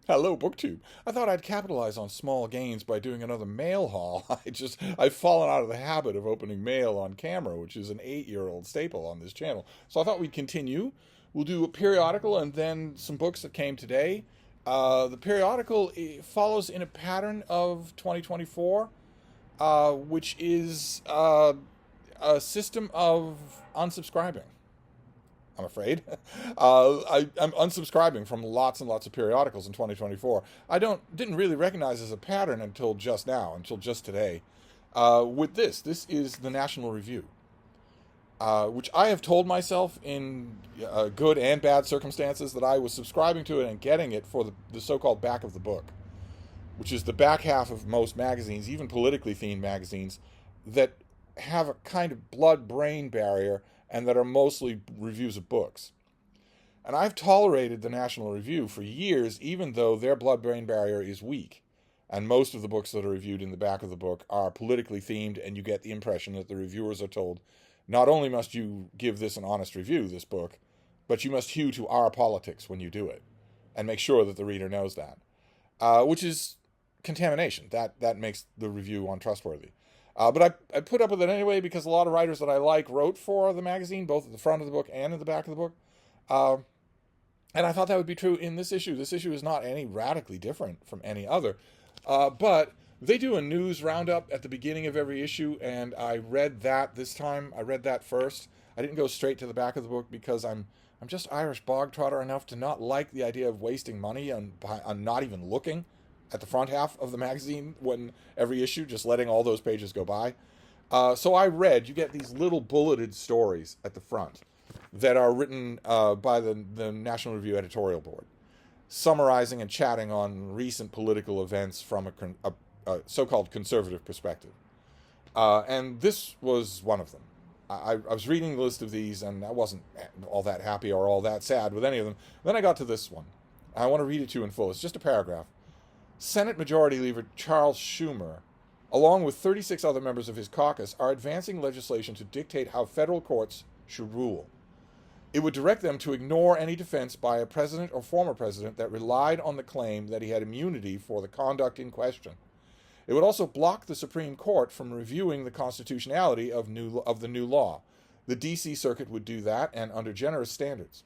Hello, BookTube. I thought I'd capitalize on small gains by doing another mail haul. I've fallen out of the habit of opening mail on camera, which is an 8-year-old staple on this channel. So I thought we'd continue. We'll do a periodical and then some books that came today. The periodical follows in a pattern of 2024, which is a system of unsubscribing. I'm afraid. I'm unsubscribing from lots and lots of periodicals in 2024. Didn't really recognize as a pattern until just now, until just today. With this is the National Review, which I have told myself in good and bad circumstances that I was subscribing to it and getting it for the so-called back of the book, which is the back half of most magazines, even politically themed magazines, that have a kind of blood-brain barrier and that are mostly reviews of books. And I've tolerated the National Review for years, even though their blood-brain barrier is weak. And most of the books that are reviewed in the back of the book are politically themed, and you get the impression that the reviewers are told, not only must you give this an honest review, this book, but you must hew to our politics when you do it, and make sure that the reader knows that. Which is contamination. That makes the review untrustworthy. But I put up with it anyway because a lot of writers that I like wrote for the magazine, both at the front of the book and in the back of the book. And I thought that would be true in this issue. This issue is not any radically different from any other. But they do a news roundup at the beginning of every issue, and I read that this time. I read that first. I didn't go straight to the back of the book because I'm just Irish bog trotter enough to not like the idea of wasting money on not even looking at the front half of the magazine when every issue, just letting all those pages go by. So I read, you get these little bulleted stories at the front that are written by the National Review editorial board, summarizing and chatting on recent political events from a so-called conservative perspective. And this was one of them. I was reading the list of these, and I wasn't all that happy or all that sad with any of them. Then I got to this one. I want to read it to you in full. It's just a paragraph. Senate Majority Leader Charles Schumer, along with 36 other members of his caucus, are advancing legislation to dictate how federal courts should rule. It would direct them to ignore any defense by a president or former president that relied on the claim that he had immunity for the conduct in question. It would also block the Supreme Court from reviewing the constitutionality of the new law. The D.C. Circuit would do that, and under generous standards.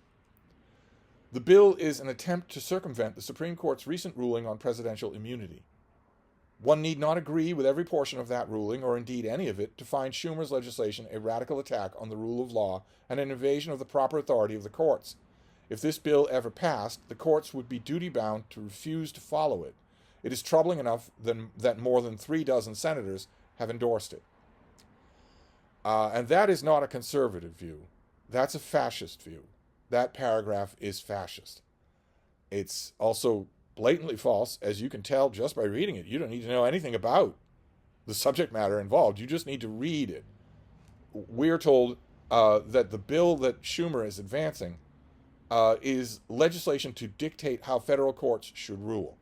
The bill is an attempt to circumvent the Supreme Court's recent ruling on presidential immunity. One need not agree with every portion of that ruling, or indeed any of it, to find Schumer's legislation a radical attack on the rule of law and an invasion of the proper authority of the courts. If this bill ever passed, the courts would be duty-bound to refuse to follow it. It is troubling enough that more than 36 senators have endorsed it. And that is not a conservative view. That's a fascist view. That paragraph is fascist. It's also blatantly false, as you can tell just by reading it. You don't need to know anything about the subject matter involved. You just need to read it. We're told that the bill that Schumer is advancing is legislation to dictate how federal courts should rule.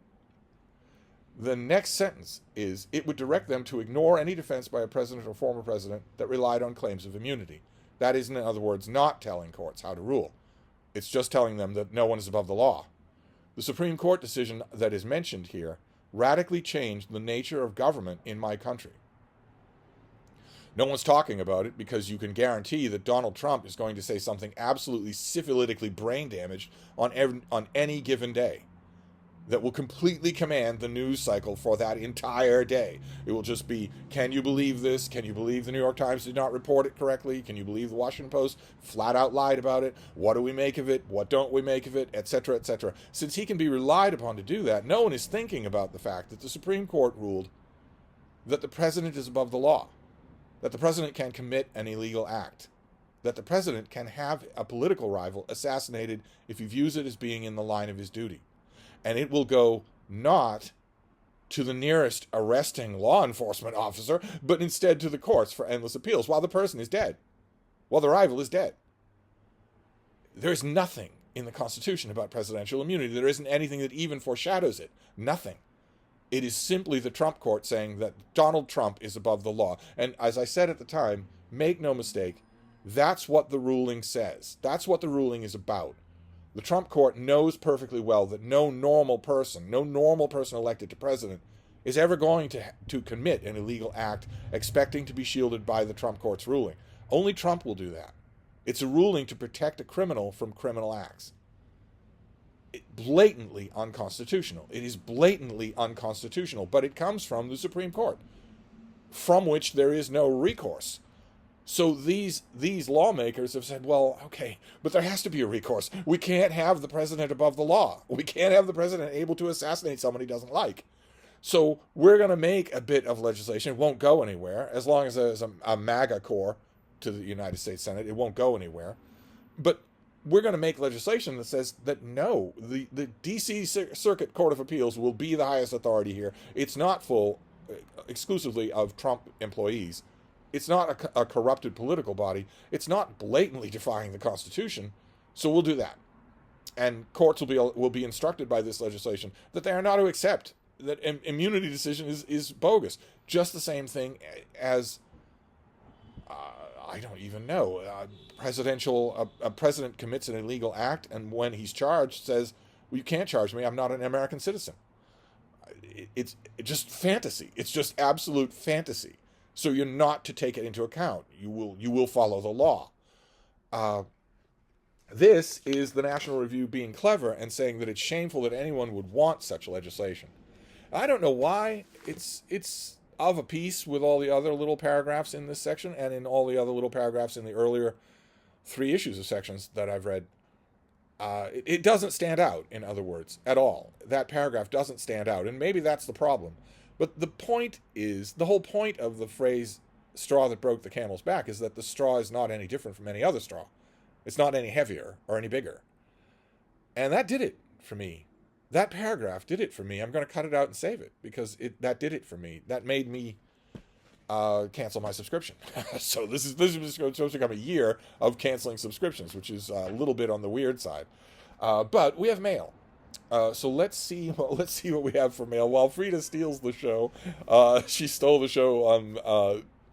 The next sentence is, it would direct them to ignore any defense by a president or former president that relied on claims of immunity. That is, in other words, not telling courts how to rule. It's just telling them that no one is above the law. The Supreme Court decision that is mentioned here radically changed the nature of government in my country. No one's talking about it because you can guarantee that Donald Trump is going to say something absolutely syphilitically brain damaged on any given day that will completely command the news cycle for that entire day. It will just be, can you believe this? Can you believe the New York Times did not report it correctly? Can you believe the Washington Post flat out lied about it? What do we make of it? What don't we make of it? Etc., etc. Since he can be relied upon to do that, no one is thinking about the fact that the Supreme Court ruled that the president is above the law, that the president can commit an illegal act, that the president can have a political rival assassinated if he views it as being in the line of his duty. And it will go not to the nearest arresting law enforcement officer, but instead to the courts for endless appeals while the person is dead, while the rival is dead. There's nothing in the Constitution about presidential immunity. There isn't anything that even foreshadows it. Nothing. It is simply the Trump court saying that Donald Trump is above the law. And as I said at the time, make no mistake, that's what the ruling says. That's what the ruling is about. The Trump court knows perfectly well that no normal person elected to president is ever going to commit an illegal act expecting to be shielded by the Trump court's ruling. Only Trump will do that. It's a ruling to protect a criminal from criminal acts. Blatantly unconstitutional. It is blatantly unconstitutional, but it comes from the Supreme Court, from which there is no recourse. So these lawmakers have said, well, okay, but there has to be a recourse. We can't have the president above the law. We can't have the president able to assassinate someone he doesn't like. So we're going to make a bit of legislation. It won't go anywhere. As long as there's a MAGA core to the United States Senate, it won't go anywhere. But we're going to make legislation that says that no, the D.C. Circuit Court of Appeals will be the highest authority here. It's not full exclusively of Trump employees. It's not a corrupted political body. It's not blatantly defying the Constitution. So we'll do that. And courts will be instructed by this legislation that they are not to accept that immunity decision is bogus. Just the same thing as, I don't even know, a president commits an illegal act, and when he's charged says, well, you can't charge me, I'm not an American citizen. It's just fantasy. It's just absolute fantasy. So you're not to take it into account. You will follow the law. This is the National Review being clever and saying that it's shameful that anyone would want such legislation. I don't know why. It's of a piece with all the other little paragraphs in this section and in all the other little paragraphs in the earlier 3 issues of sections that I've read. It doesn't stand out, in other words, at all. That paragraph doesn't stand out, and maybe that's the problem. But the whole point of the phrase straw that broke the camel's back is that the straw is not any different from any other straw. It's not any heavier or any bigger. And that did it for me. That paragraph did it for me. I'm going to cut it out and save it because that did it for me. That made me cancel my subscription. So this is supposed to become a year of canceling subscriptions, which is a little bit on the weird side. But we have mail. So let's see what we have for mail. While Frida steals the show, she stole the show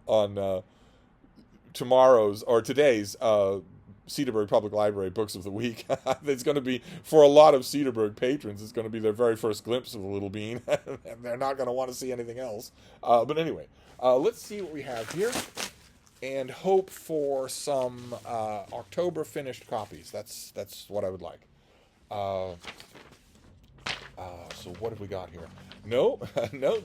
on today's Cedarburg Public Library Books of the Week. It's going to be, for a lot of Cedarburg patrons, it's going to be their very first glimpse of the little bean. And they're not going to want to see anything else. But anyway, let's see what we have here and hope for some October finished copies. That's what I would like. So what have we got here? No,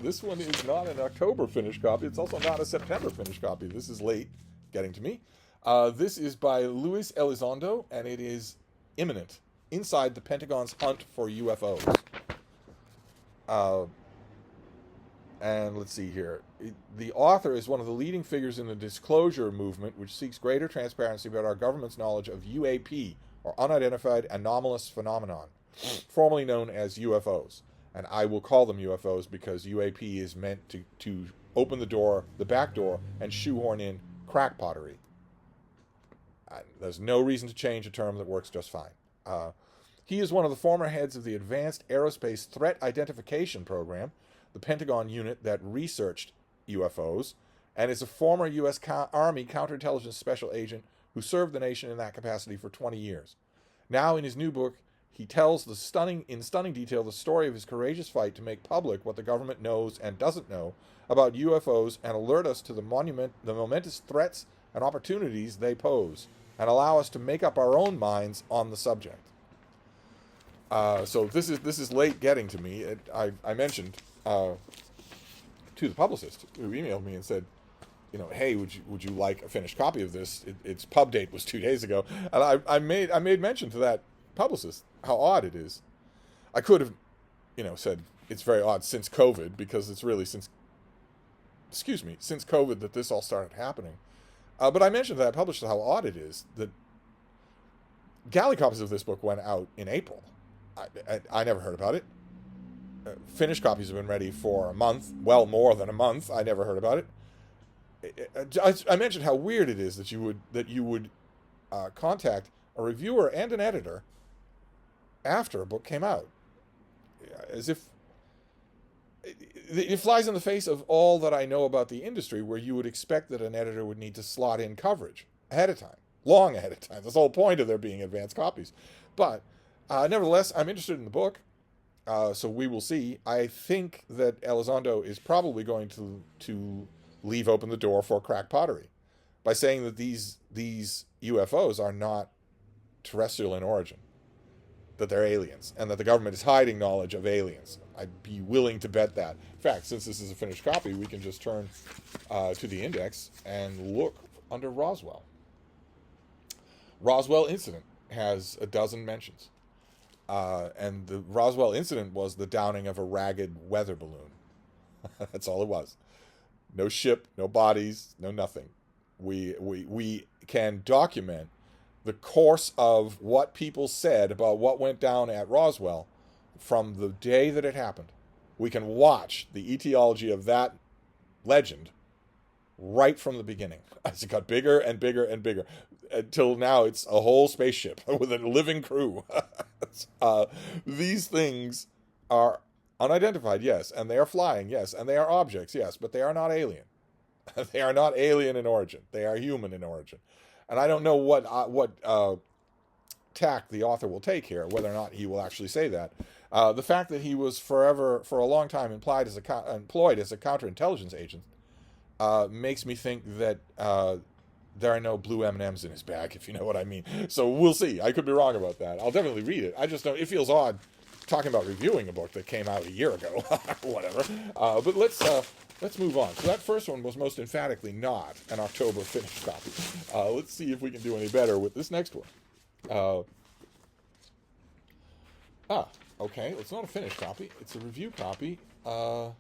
this one is not an October finished copy. It's also not a September finished copy. This is late getting to me. This is by Luis Elizondo, and it is Imminent, Inside the Pentagon's Hunt for UFOs. And let's see here. The author is one of the leading figures in the disclosure movement, which seeks greater transparency about our government's knowledge of UAP, or Unidentified Anomalous Phenomenon, formerly known as UFOs. And I will call them UFOs because UAP is meant to open the back door, and shoehorn in crack pottery. There's no reason to change a term that works just fine. He is one of the former heads of the Advanced Aerospace Threat Identification Program, the Pentagon unit that researched UFOs, and is a former U.S. Army counterintelligence special agent who served the nation in that capacity for 20 years. Now, in his new book, he tells in stunning detail the story of his courageous fight to make public what the government knows and doesn't know about UFOs and alert us to the momentous threats and opportunities they pose, and allow us to make up our own minds on the subject. So this is late getting to me. I mentioned to the publicist who emailed me and said, hey, would you like a finished copy of this? Its pub date was 2 days ago, and I made mention to that publicist how odd it is. I could have, said it's very odd since COVID, because it's really since COVID that this all started happening. But I mentioned to that publisher how odd it is that galley copies of this book went out in April. I never heard about it. Finished copies have been ready for a month, well, more than a month. I never heard about it. I mentioned how weird it is that you would contact a reviewer and an editor after a book came out, as if it flies in the face of all that I know about the industry, where you would expect that an editor would need to slot in coverage ahead of time, long ahead of time. That's the whole point of there being advanced copies. But Nevertheless, I'm interested in the book, so we will see. I think that Elizondo is probably going to leave open the door for crack pottery by saying that these UFOs are not terrestrial in origin, that they're aliens, and that the government is hiding knowledge of aliens. I'd be willing to bet that. In fact, since this is a finished copy, we can just turn to the index and look under Roswell. Roswell incident has a dozen mentions. And the Roswell incident was the downing of a ragged weather balloon. That's all it was. No ship, no bodies, no nothing. We can document the course of what people said about what went down at Roswell from the day that it happened. We can watch the etiology of that legend right from the beginning as it got bigger and bigger and bigger until now it's a whole spaceship with a living crew. These things are unidentified, yes, and they are flying, yes, and they are objects, yes, but they are not alien. They are not alien in origin. They are human in origin. And I don't know what tack the author will take here, whether or not he will actually say that. The fact that he was for a long time employed as a counterintelligence agent makes me think that there are no blue M&Ms in his bag, if you know what I mean. So we'll see. I could be wrong about that. I'll definitely read it. I just don't. It feels odd talking about reviewing a book that came out a year ago, whatever. But let's move on. So that first one was most emphatically not an October finished copy. Let's see if we can do any better with this next one. Okay. It's not a finished copy. It's a review copy. But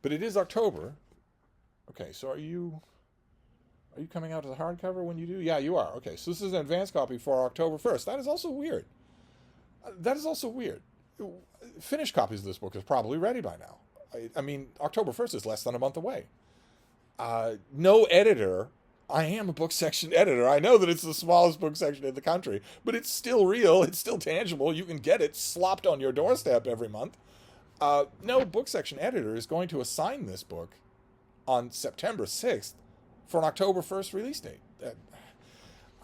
it is October. Okay, so are you coming out as a hardcover when you do? Yeah, you are. Okay, so this is an advance copy for October 1st. That is also weird. Finished copies of this book is probably ready by now. I mean, October 1st is less than a month away. No editor. I am a book section editor. I know that it's the smallest book section in the country, but it's still real. It's still tangible. You can get it slopped on your doorstep every month. No book section editor is going to assign this book on September 6th for an October 1st release date.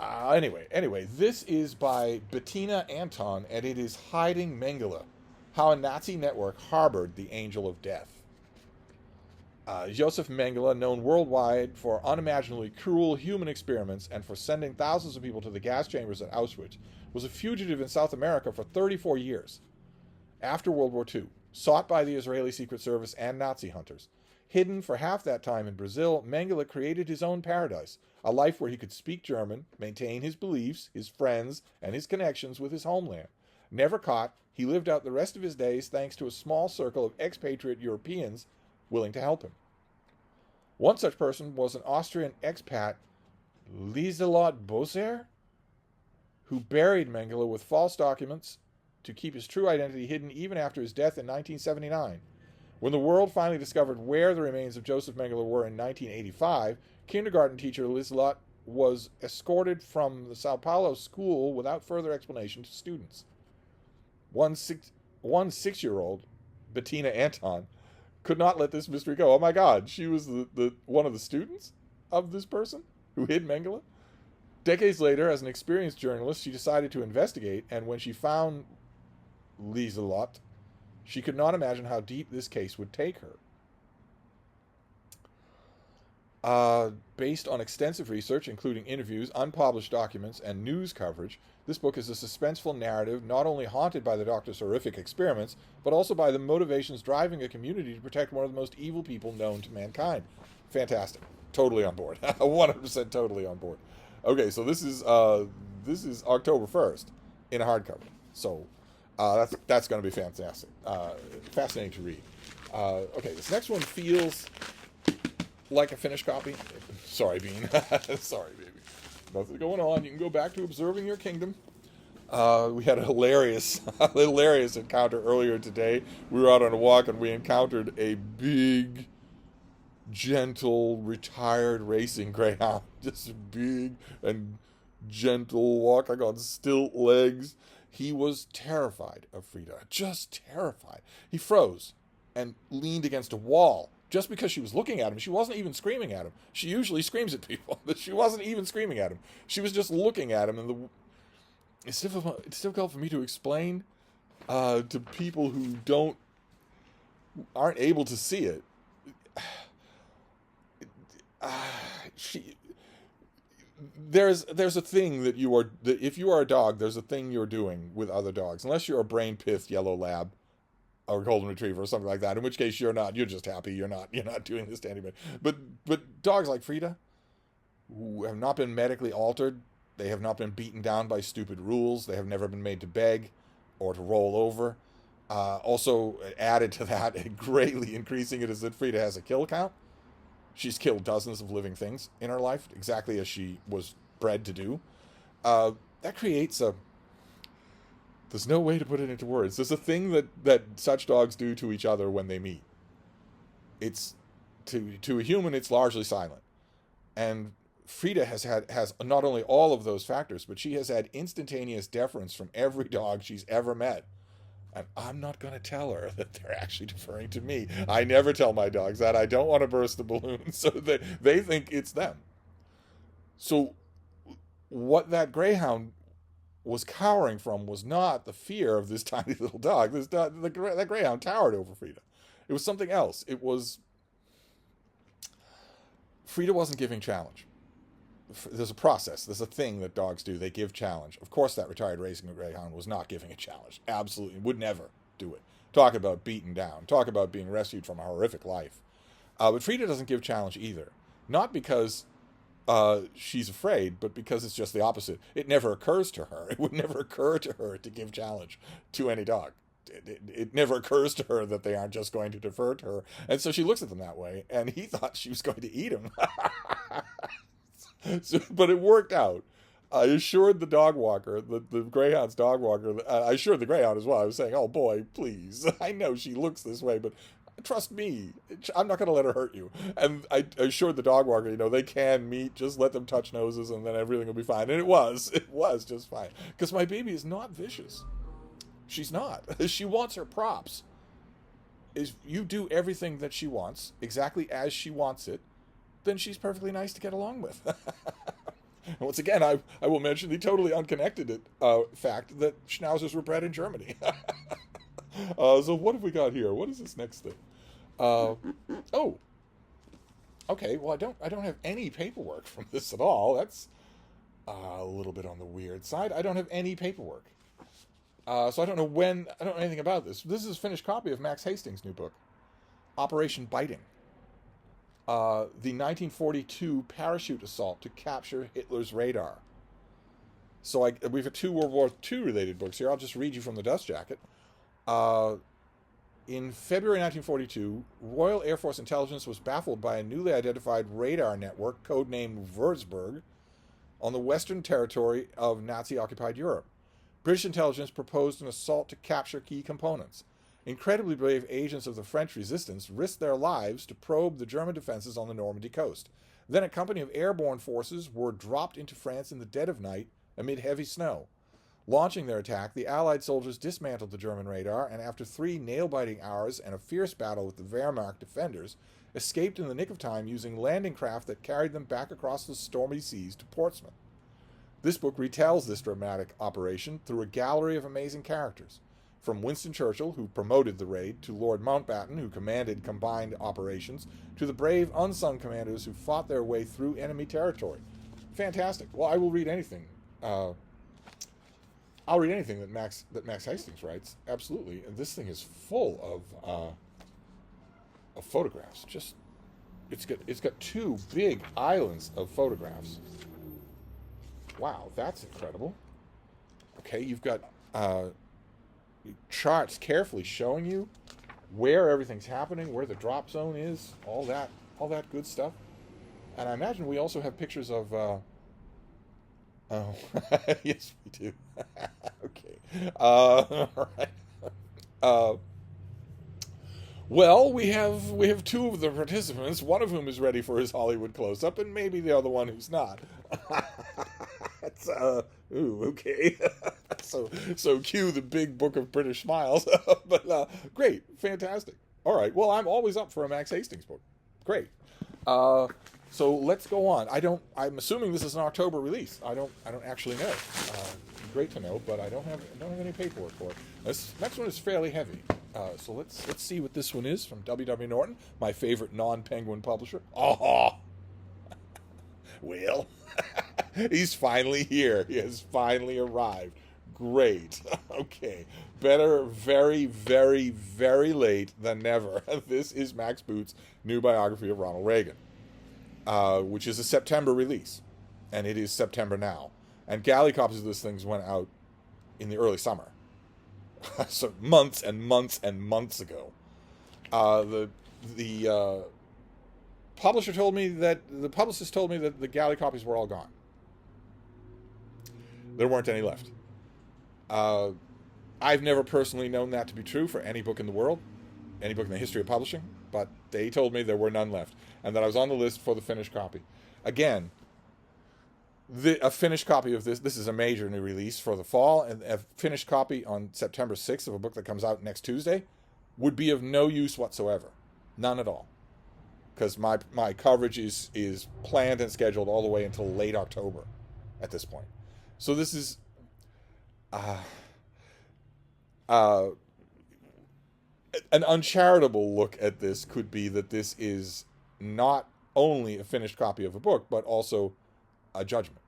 Anyway, this is by Bettina Anton, and it is Hiding Mengele, How a Nazi Network Harbored the Angel of Death. Josef Mengele, known worldwide for unimaginably cruel human experiments and for sending thousands of people to the gas chambers at Auschwitz, was a fugitive in South America for 34 years. After World War II, sought by the Israeli Secret Service and Nazi hunters, hidden for half that time in Brazil, Mengele created his own paradise, a life where he could speak German, maintain his beliefs, his friends, and his connections with his homeland. Never caught, he lived out the rest of his days thanks to a small circle of expatriate Europeans willing to help him. One such person was an Austrian expat, Lieselot Boser, who buried Mengele with false documents to keep his true identity hidden even after his death in 1979. When the world finally discovered where the remains of Josef Mengele were in 1985, kindergarten teacher Lieselot was escorted from the Sao Paulo school without further explanation to students. One six-year-old, Bettina Anton, could not let this mystery go. Oh my God, she was the one of the students of this person who hid Mengele? Decades later, as an experienced journalist, she decided to investigate, and when she found Lieselot, she could not imagine how deep this case would take her. Based on extensive research, including interviews, unpublished documents, and news coverage, this book is a suspenseful narrative not only haunted by the doctor's horrific experiments, but also by the motivations driving a community to protect one of the most evil people known to mankind. Fantastic. Totally on board. 100% totally on board. Okay, so this is October 1st in a hardcover. So that's going to be fantastic. Fascinating to read. Okay, this next one feels like a finished copy. Sorry, Bean. Sorry, baby. Nothing going on. You can go back to observing your kingdom. We had a hilarious encounter earlier today. We were out on a walk and we encountered a big, gentle, retired racing greyhound. Just big and gentle, walking on stilt legs. He was terrified of Frida. Just terrified. He froze and leaned against a wall. Just because she was looking at him, she wasn't even screaming at him. She usually screams at people, but she wasn't even screaming at him. She was just looking at him, and it's difficult for me to explain to people who aren't able to see it. She there's a thing that if you are a dog, there's a thing you're doing with other dogs, unless you're a brain pithed yellow lab or golden retriever or something like that, in which case you're just happy, you're not doing this to anybody. But dogs like Frida, who have not been medically altered, they have not been beaten down by stupid rules, they have never been made to beg or to roll over. Also added to that, greatly increasing it, is that Frida has a kill count. She's killed dozens of living things in her life, exactly as she was bred to do. That creates there's no way to put it into words. There's a thing that such dogs do to each other when they meet. It's, to a human, it's largely silent. And Frida has not only all of those factors, but she has had instantaneous deference from every dog she's ever met. And I'm not going to tell her that they're actually deferring to me. I never tell my dogs that. I don't want to burst the balloon, so they think it's them. So what that greyhound was cowering from was not the fear of this tiny little dog. That greyhound towered over Frida. It was something else. It was... Frida wasn't giving challenge. There's a process. There's a thing that dogs do. They give challenge. Of course, that retired racing greyhound was not giving a challenge. Absolutely. Would never do it. Talk about beaten down. Talk about being rescued from a horrific life. But Frida doesn't give challenge either. Not because she's afraid, but because it's just the opposite. It never occurs to her. It would never occur to her to give challenge to any dog. It never occurs to her that they aren't just going to defer to her. And so she looks at them that way, and he thought she was going to eat him. But it worked out. I assured the dog walker, the greyhound's dog walker, I assured the greyhound as well. I was saying, oh boy, please. I know she looks this way, but trust me. I'm not going to let her hurt you. And I assured the dog walker, they can meet. Just let them touch noses and then everything will be fine. And it was just fine. Because my baby is not vicious. She's not. She wants her props. You do everything that she wants, exactly as she wants it, then she's perfectly nice to get along with. Once again, I will mention the totally unconnected fact that Schnauzers were bred in Germany. So what have we got here? What is this next thing? Oh, okay. Well, I don't have any paperwork from this at all. That's a little bit on the weird side. I don't have any paperwork, so I don't know anything about this. This is a finished copy of Max Hastings' new book, Operation Biting. The 1942 parachute assault to capture Hitler's radar. So we've got two World War II related books here. I'll just read you from the dust jacket. In February 1942, Royal Air Force intelligence was baffled by a newly identified radar network, codenamed Würzburg, on the western territory of Nazi-occupied Europe. British intelligence proposed an assault to capture key components. Incredibly brave agents of the French resistance risked their lives to probe the German defenses on the Normandy coast. Then a company of airborne forces were dropped into France in the dead of night amid heavy snow. Launching their attack, the Allied soldiers dismantled the German radar and after 3 nail-biting hours and a fierce battle with the Wehrmacht defenders, escaped in the nick of time using landing craft that carried them back across the stormy seas to Portsmouth. This book retells this dramatic operation through a gallery of amazing characters. From Winston Churchill, who promoted the raid, to Lord Mountbatten, who commanded combined operations, to the brave, unsung commanders who fought their way through enemy territory. Fantastic. Well, I will read anything. I'll read anything that Max Hastings writes. Absolutely. And this thing is full of photographs. It's got 2 big islands of photographs. Wow, that's incredible. Okay, you've got charts carefully showing you where everything's happening, where the drop zone is, all that good stuff. And I imagine we also have pictures of oh, yes, we do. Okay. All right. Well, we have 2 of the participants, one of whom is ready for his Hollywood close-up, and maybe the other one who's not. It's, ooh, okay. So cue the big book of British smiles. But great, fantastic. All right, well, I'm always up for a Max Hastings book. Great. So let's go on. I'm assuming this is an October release. I don't actually know. great to know, but I don't have any paperwork for it. This next one is fairly heavy. So let's see what this one is from W.W. Norton, my favorite non-Penguin publisher. Oh, Will. He's finally here. He has finally arrived. Great. Okay. Better very, very, very late than never. This is Max Boot's new biography of Ronald Reagan, which is a September release. And it is September now. And galley copies of this thing went out in the early summer. So months and months and months ago. The publisher told me that, the publicist told me that the galley copies were all gone. There weren't any left. I've never personally known that to be true for any book in the world, any book in the history of publishing, but they told me there were none left, and that I was on the list for the finished copy. Again, a finished copy of this is a major new release for the fall, and a finished copy on September 6th of a book that comes out next Tuesday would be of no use whatsoever. None at all. Because my coverage is planned and scheduled all the way until late October at this point. So this is an uncharitable look at this could be that this is not only a finished copy of a book, but also a judgment.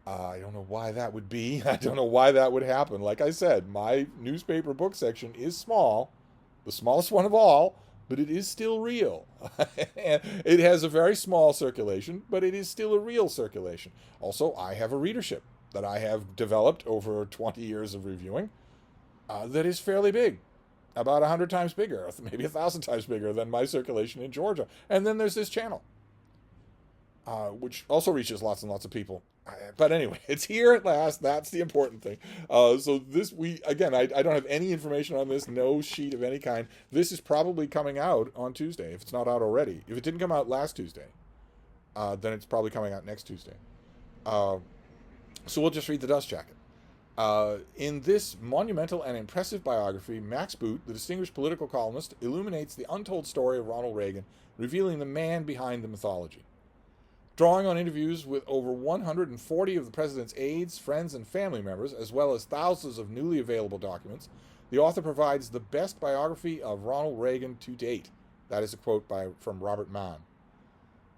I don't know why that would be. I don't know why that would happen. Like I said, my newspaper book section is small, the smallest one of all, but it is still real. It has a very small circulation, but it is still a real circulation. Also, I have a readership that I have developed over 20 years of reviewing that is fairly big. About 100 times bigger, maybe 1,000 times bigger than my circulation in Georgia. And then there's this channel, which also reaches lots and lots of people. But anyway, it's here at last. That's the important thing. So this I don't have any information on this, no sheet of any kind. This is probably coming out on Tuesday, if it's not out already. If it didn't come out last Tuesday, then it's probably coming out next Tuesday. So we'll just read the dust jacket. In this monumental and impressive biography, Max Boot, the distinguished political columnist, illuminates the untold story of Ronald Reagan, revealing the man behind the mythology. Drawing on interviews with over 140 of the president's aides, friends, and family members, as well as thousands of newly available documents, the author provides the best biography of Ronald Reagan to date. That is a quote from Robert Mann.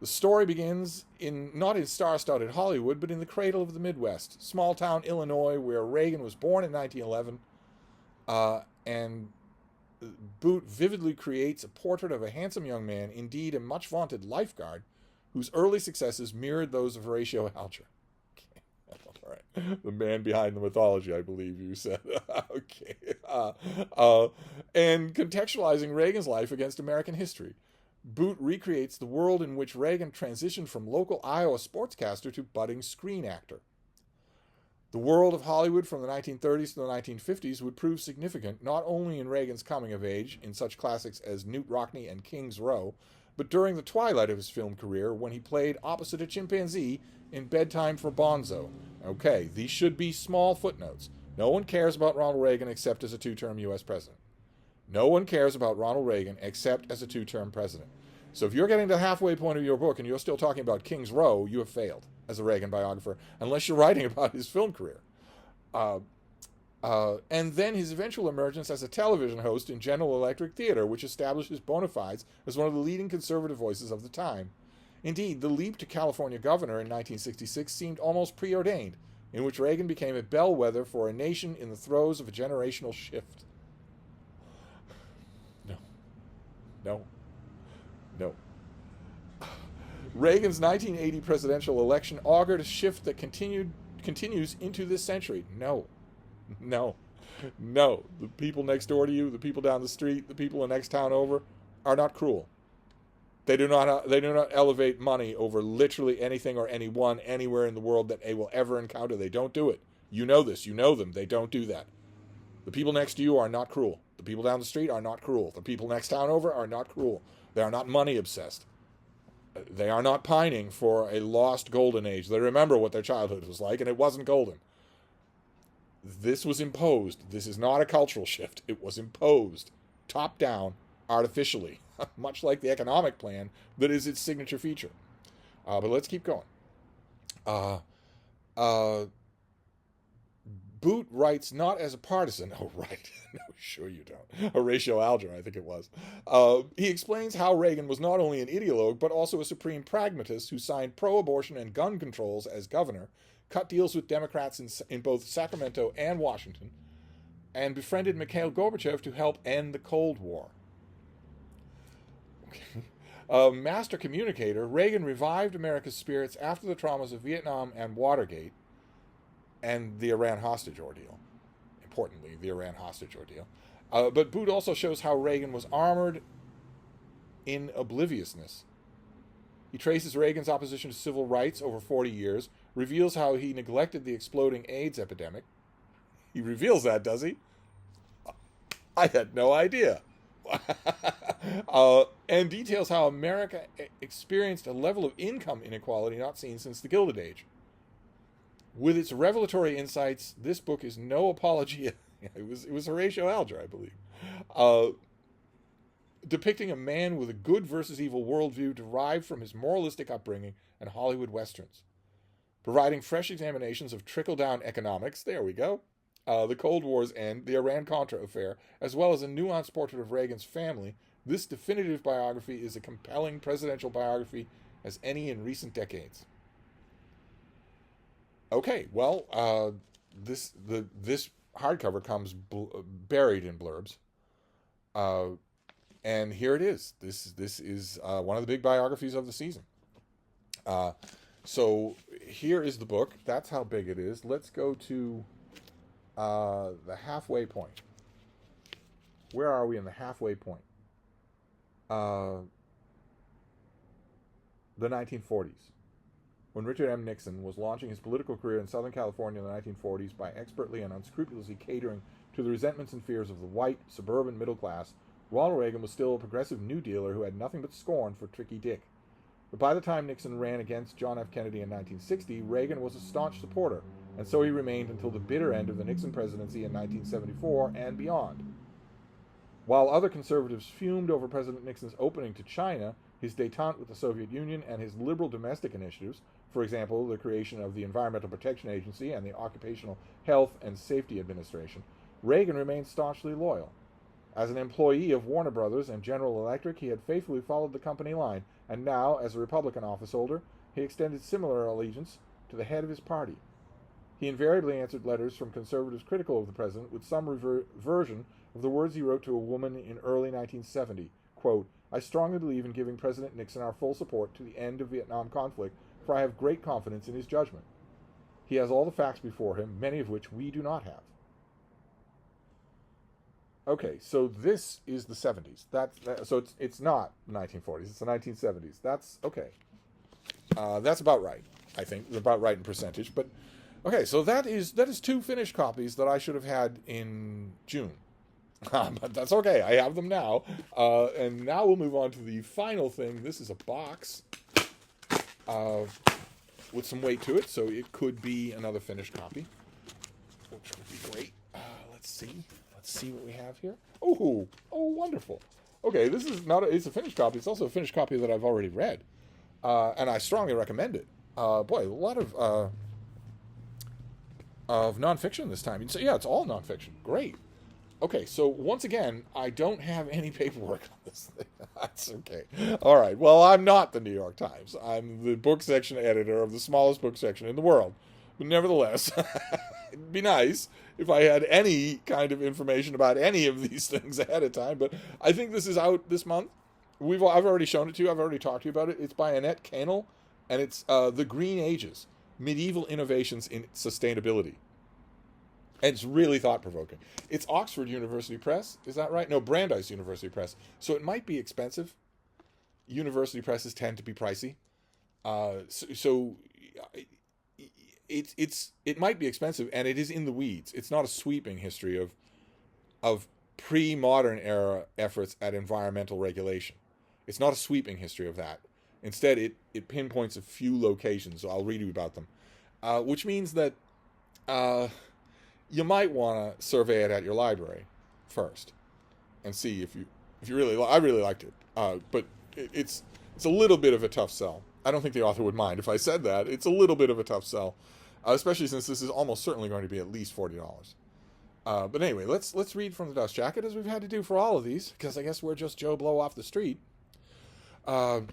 The story begins not in star-studded Hollywood, but in the cradle of the Midwest, small-town Illinois, where Reagan was born in 1911, and Boot vividly creates a portrait of a handsome young man, indeed a much-vaunted lifeguard, whose early successes mirrored those of Horatio Alger. Okay. All right. The man behind the mythology, I believe you said. Okay. And contextualizing Reagan's life against American history. Boot recreates the world in which Reagan transitioned from local Iowa sportscaster to budding screen actor. The world of Hollywood from the 1930s to the 1950s would prove significant not only in Reagan's coming of age in such classics as Newt Rockney and King's Row, but during the twilight of his film career when he played opposite a chimpanzee in Bedtime for Bonzo. Okay, these should be small footnotes. No one cares about Ronald Reagan except as a two-term U.S. president. No one cares about Ronald Reagan except as a two-term president. So if you're getting to the halfway point of your book and you're still talking about King's Row, you have failed as a Reagan biographer, unless you're writing about his film career. And then his eventual emergence as a television host in General Electric Theater, which established his bona fides as one of the leading conservative voices of the time. Indeed, the leap to California governor in 1966 seemed almost preordained, in which Reagan became a bellwether for a nation in the throes of a generational shift. No. Reagan's 1980 presidential election augured a shift that continues into this century. No. The people next door to you, the people down the street, the people in the next town over are not cruel. They do not elevate money over literally anything or anyone anywhere in the world that they will ever encounter. They don't do it. You know this. You know them. They don't do that. The people next to you are not cruel. The people down the street are not cruel. The people next town over are not cruel. They are not money obsessed. They are not pining for a lost golden age. They remember what their childhood was like, and it wasn't golden. This was imposed. This is not a cultural shift. It was imposed, top down, artificially, much like the economic plan that is its signature feature. But let's keep going. Boot writes not as a partisan. Oh, right. No, sure you don't. Horatio Alger, I think it was. He explains how Reagan was not only an ideologue, but also a supreme pragmatist who signed pro-abortion and gun controls as governor, cut deals with Democrats in both Sacramento and Washington, and befriended Mikhail Gorbachev to help end the Cold War. Okay. A master communicator, Reagan revived America's spirits after the traumas of Vietnam and Watergate and the Iran hostage ordeal. Importantly, the Iran hostage ordeal. But Boot also shows how Reagan was armored in obliviousness. He traces Reagan's opposition to civil rights over 40 years, reveals how he neglected the exploding AIDS epidemic. He reveals that, does he? I had no idea. And details how America experienced a level of income inequality not seen since the Gilded Age. With its revelatory insights, this book is no apology. It was Horatio Alger, I believe. Depicting a man with a good versus evil worldview derived from his moralistic upbringing and Hollywood westerns. Providing fresh examinations of trickle-down economics, there we go, the Cold War's end, the Iran-Contra affair, as well as a nuanced portrait of Reagan's family, this definitive biography is a compelling presidential biography as any in recent decades. Okay, well, this hardcover comes buried in blurbs, and here it is. This is one of the big biographies of the season. So here is the book. That's how big it is. Let's go to the halfway point. Where are we in the halfway point? The 1940s. When Richard M. Nixon was launching his political career in Southern California in the 1940s by expertly and unscrupulously catering to the resentments and fears of the white, suburban middle class, Ronald Reagan was still a progressive New Dealer who had nothing but scorn for Tricky Dick. But by the time Nixon ran against John F. Kennedy in 1960, Reagan was a staunch supporter, and so he remained until the bitter end of the Nixon presidency in 1974 and beyond. While other conservatives fumed over President Nixon's opening to China, his détente with the Soviet Union, and his liberal domestic initiatives, for example, the creation of the Environmental Protection Agency and the Occupational Health and Safety Administration, Reagan remained staunchly loyal. As an employee of Warner Brothers and General Electric, he had faithfully followed the company line, and now, as a Republican office holder, he extended similar allegiance to the head of his party. He invariably answered letters from conservatives critical of the president with some version of the words he wrote to a woman in early 1970, quote, "I strongly believe in giving President Nixon our full support to the end of Vietnam conflict, for I have great confidence in his judgment. He has all the facts before him, many of which we do not have." Okay, so this is the 70s. So it's not 1940s. It's the 1970s. That's okay. That's about right. I think about right in percentage. But okay, so that is 2 finished copies that I should have had in June. But that's okay. I have them now. And now we'll move on to the final thing. This is a box with some weight to it, so it could be another finished copy, which would be great. Let's see. Let's see what we have here. Oh, wonderful. Okay, this is it's a finished copy. It's also a finished copy that I've already read. And I strongly recommend it. Boy, a lot of nonfiction this time. So yeah, it's all nonfiction. Great. Okay, so once again, I don't have any paperwork on this thing. That's okay. All right, well, I'm not the New York Times. I'm the book section editor of the smallest book section in the world. But nevertheless, it'd be nice if I had any kind of information about any of these things ahead of time. But I think this is out this month. I've already shown it to you. I've already talked to you about it. It's by Annette Canel, and it's The Green Ages, Medieval Innovations in Sustainability. And it's really thought-provoking. It's Oxford University Press. Is that right? No, Brandeis University Press. So it might be expensive. University presses tend to be pricey. It might be expensive, and it is in the weeds. It's not a sweeping history of pre-modern era efforts at environmental regulation. It's not a sweeping history of that. Instead, it pinpoints a few locations. So I'll read you about them, which means that you might want to survey it at your library first and see if you really. I really liked it, but it's a little bit of a tough sell. I don't think the author would mind if I said that. It's a little bit of a tough sell. especially since this is almost certainly going to be at least $40. But anyway, let's read from the dust jacket, as we've had to do for all of these, because I guess we're just Joe Blow off the street. I'm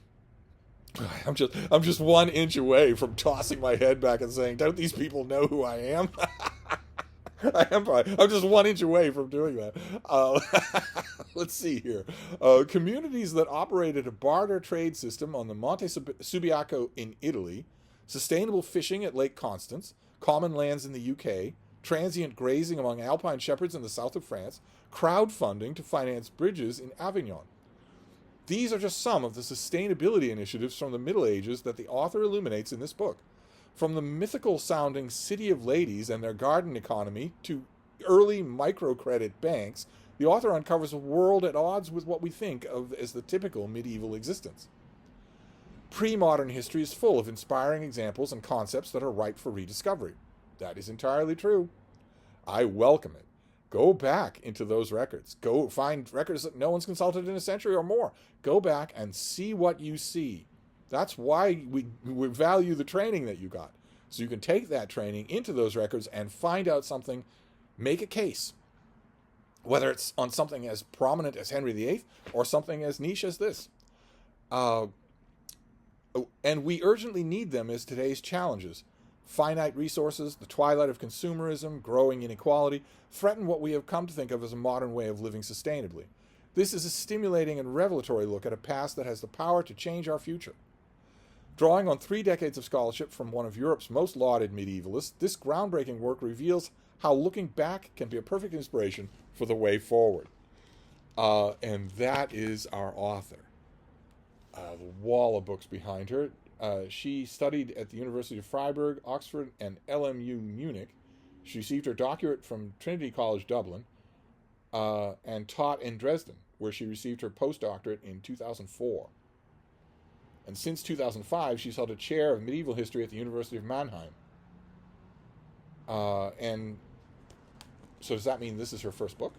just 1 inch away from tossing my head back and saying, "Don't these people know who I am?" I'm just 1 inch away from doing that. Let's see here. Communities that operated a barter trade system on the Monte Subiaco in Italy, sustainable fishing at Lake Constance, common lands in the UK, transient grazing among alpine shepherds in the south of France, crowdfunding to finance bridges in Avignon. These are just some of the sustainability initiatives from the Middle Ages that the author illuminates in this book. From the mythical-sounding City of Ladies and their garden economy to early microcredit banks, the author uncovers a world at odds with what we think of as the typical medieval existence. Pre-modern history is full of inspiring examples and concepts that are ripe for rediscovery. That is entirely true. I welcome it. Go back into those records. Go find records that no one's consulted in a century or more. Go back and see what you see. That's why we value the training that you got. So you can take that training into those records and find out something, make a case. Whether it's on something as prominent as Henry VIII or something as niche as this. And we urgently need them as today's challenges. Finite resources, the twilight of consumerism, growing inequality, threaten what we have come to think of as a modern way of living sustainably. This is a stimulating and revelatory look at a past that has the power to change our future. Drawing on 3 decades of scholarship from one of Europe's most lauded medievalists, this groundbreaking work reveals how looking back can be a perfect inspiration for the way forward. And that is our author. The wall of books behind her. She studied at the University of Freiburg, Oxford, and LMU Munich. She received her doctorate from Trinity College Dublin and taught in Dresden, where she received her postdoctorate in 2004. And since 2005, she's held a chair of medieval history at the University of Mannheim. And so does that mean this is her first book?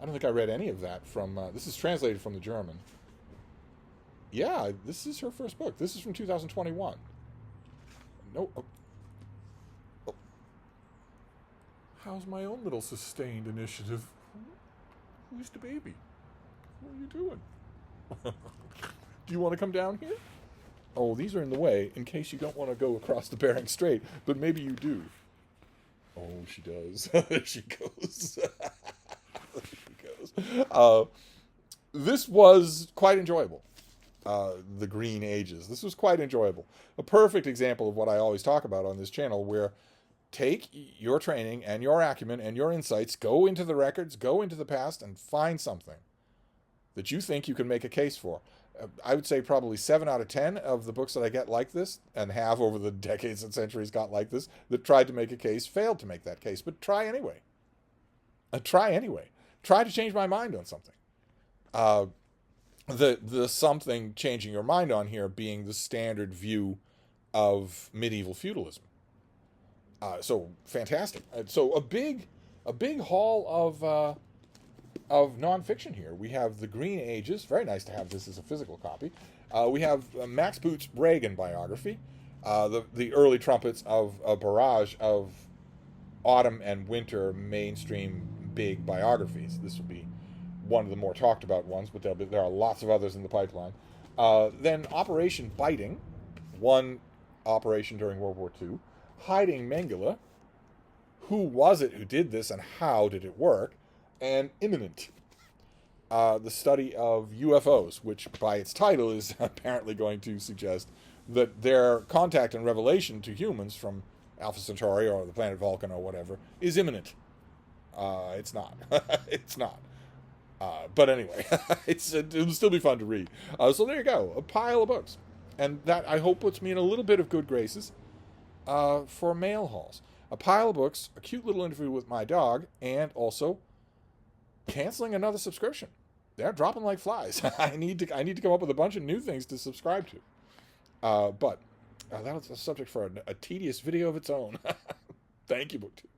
I don't think I read any of that from... this is translated from the German. Yeah, this is her first book. This is from 2021. No. Oh. How's my own little sustained initiative? Who's the baby? What are you doing? Do you want to come down here? Oh, these are in the way in case you don't want to go across the Bering Strait, but maybe you do. Oh, she does. There she goes. There she goes. This was quite enjoyable. The Green Ages. This was quite enjoyable. A perfect example of what I always talk about on this channel, where take your training and your acumen and your insights, go into the records, go into the past, and find something that you think you can make a case for. I would say probably 7 out of 10 of the books that I get like this, and have over the decades and centuries got like this, that tried to make a case, failed to make that case. But try anyway. Try anyway. Try to change my mind on something. The something changing your mind on here being the standard view of medieval feudalism. So fantastic. So a big haul of nonfiction here. We have The Green Ages. Very nice to have this as a physical copy. We have Max Boot's Reagan biography. The early trumpets of a barrage of autumn and winter mainstream big biographies. This will be one of the more talked about ones, but there are lots of others in the pipeline. Then Operation Biting, one operation during World War II. Hiding Mengele, who was it who did this and how did it work? And Imminent, the study of UFOs, which by its title is apparently going to suggest that their contact and revelation to humans from Alpha Centauri or the planet Vulcan or whatever is imminent. It's not. It's not. But anyway, it'll still be fun to read. So there you go, a pile of books. And that, I hope, puts me in a little bit of good graces for mail hauls. A pile of books, a cute little interview with my dog, and also canceling another subscription. They're dropping like flies. I need to come up with a bunch of new things to subscribe to. But that's a subject for a tedious video of its own. Thank you, BookTube.